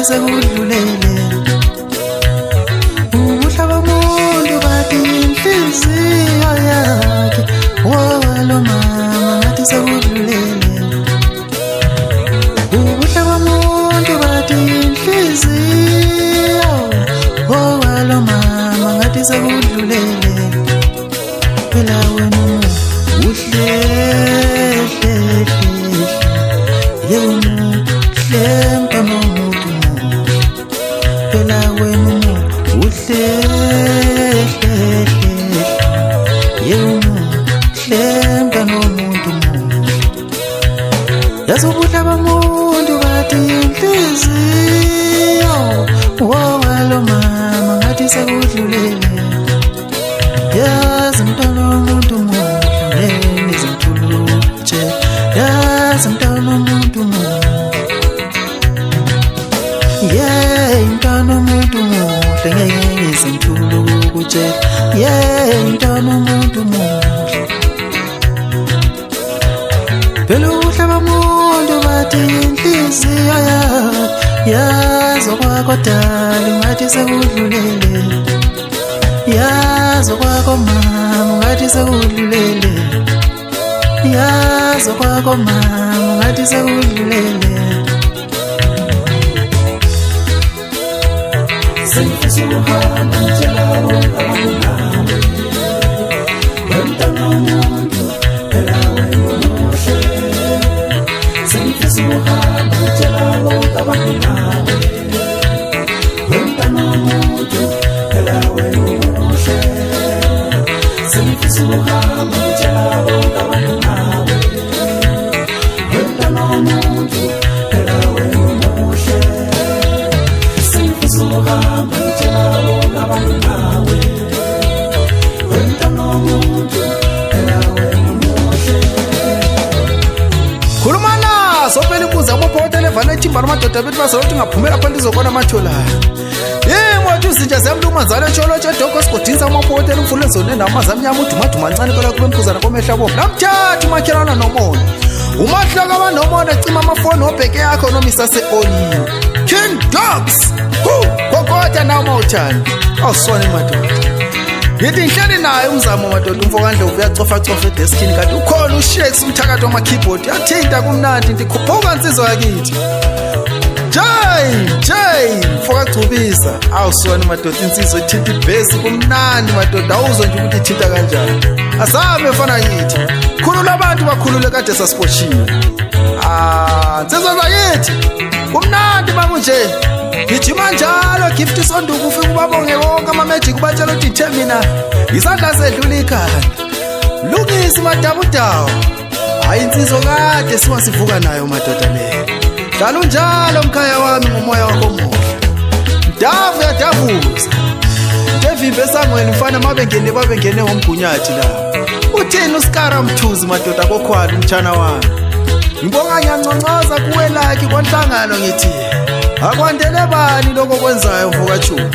sekudlulele ubuhle bomuntu bathi inhliziyo yakhe walo mama ngathi sekudlulele ubuhle bomuntu bathi inhliziyo walo mama ngathi sekudlulele phela wena uhle yazobuhle bomuntu bathi inhliziyo walo mama ngathi sekudlulele yazi mntwana womuntu muhle ngizithulutshe yazi mntwana womuntu muhle mntwana womuntu muhle ngizithulutshe mntwana womuntu muhle phela ubuhle bomuntu bathi inhliziyo yazo kwakho dali ngathi sekudlulele yazo kwakho mama ngathi sekudlulele yazo kwakho mama ngathi sekudlulele sengifisa ukuhamba ngitshela bonke abantu nawe wemntwana womuntu phela wena muhle sengifisa ukuhamba ngitshela bonke abantu nawe wemntwana womuntu phela wena muhle sengifisa ukuhamba ngitshela bonke abantu nawe wemntwana womuntu phela wena muhle sengifisa ukuhamba ngitshela bonke abantu nawe wemntwana womuntu phela wena muhle khuluma naso phela ibuza amabhotela evana ethimba lamadoda bethu baselothi ngaphumela phansi izokona amathola imoto izinja zemlumazana etsholotshe edoko esigodini samabhotela umfule ezone namazi amnyama udumaduma ancane phela kube mphuzana komehla bomvu namthatha umakhelana nomona umahlaka abanomona ecima amafoni obheke yakho nomisa se-onini King Dogs kokota nawo mawuthanda awusone madoda ngithi ngihleli naye umzamo madoda umfokandlovu uyacofa edeskini kanti ukhona ushakes umthakathi wama-keyboard yathinta kumnandi ndikhuphuka nsizwa yakithi Jay mfokagcubisa awusone madoda insizwa ithinta ibhesi kumnandi madoda awuzwe nje ukuthi ithinta kanjani azame fana yithi khulula abantu bakhulule kade sasibotshiwe nsizwa zakithi kumnandi bakunje gijima njalo gift isonduku ufike ubabonge wonke ama-magic ubatshela ukuthi ithe mina isandla sedlula ikhanda lungisa madabudawo hayi insizwa kade siwasivuka nayo madoda leyo hlala unjalo mkhaya wami ngomoya wakho omuhle mdavu yadavuza ndevimbe esangweni mfana babengene ngomgunyathi la uthini usikara mthuzi madoda kokhwala umtshana wami ngibonga ngiyanconcoza kuwe lakhi kwanhlangano ngithi akwandele bani lokho kwenzayo mvukachuba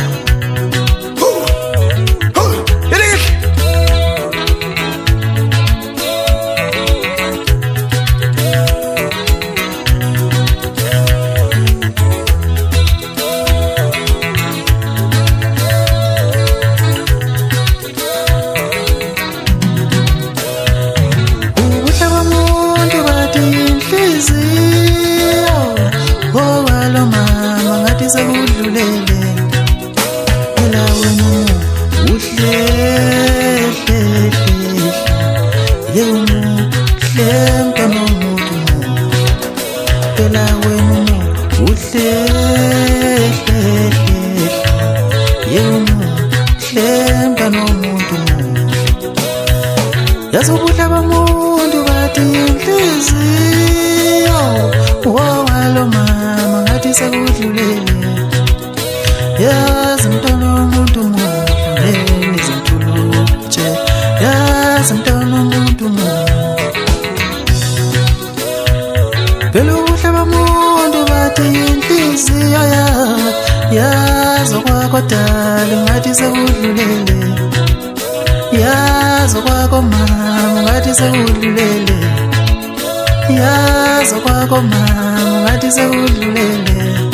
sekudlulele phela wena uhle mntwana womuntu phela wena uhle mntwana womuntu yazobuhle bomuntu bathi inhliziyo walo mama ngathi sekudlulele yazi mntwana womuntu muhle ngizithulutshe yazi mntwana womuntu muhle phela ubuhle bomuntu bathi inhliziyo yazo kwakho dali ngathi sekudlulele yazo kwakho mama ngathi sekudlulele yazo kwakho mama ngathi sekudlulele